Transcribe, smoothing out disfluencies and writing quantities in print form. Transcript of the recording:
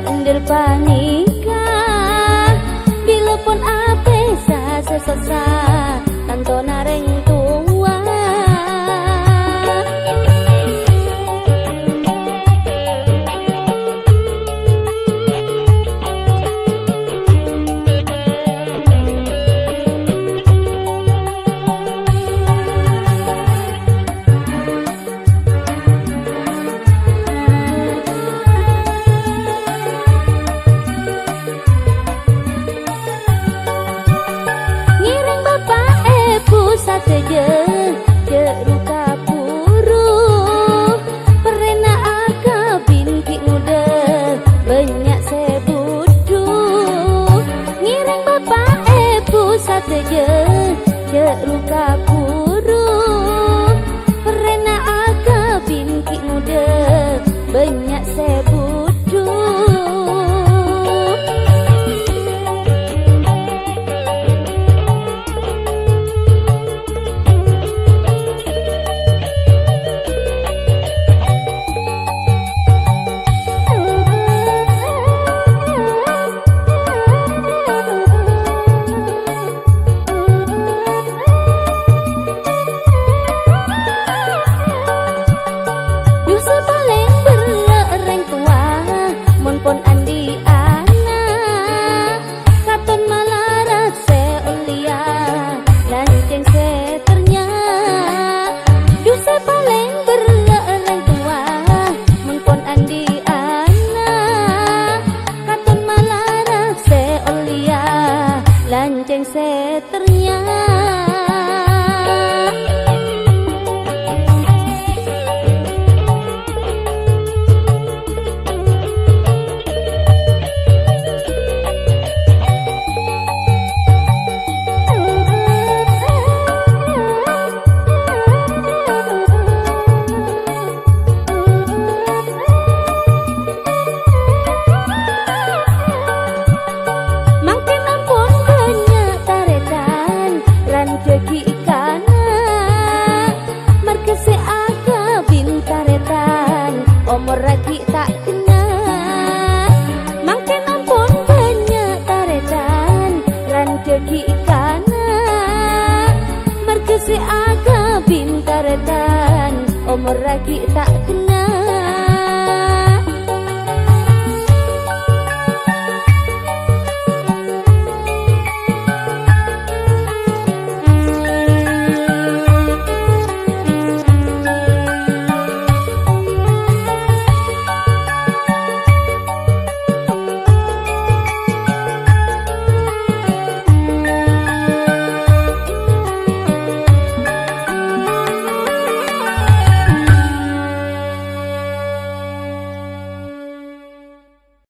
Ender panika bila pun ape sa tanto nareng tua. Saja jeruka puru perena aga binti muda banyak sebudu ngireng bapak pusat saja jeruka puru perena aga binti muda banyak sebudu. Pon andi anak katon malarat seolia lanceng seternya dosa paling berlarang tua mengpon andi anak katon malarat seolia lanceng seternya. Jeki ikana markese aga bintaretan omor lagi tak kena mangken ampun banyak taretan ran jeki ikana markese aga bintaretan omor lagi tak kena.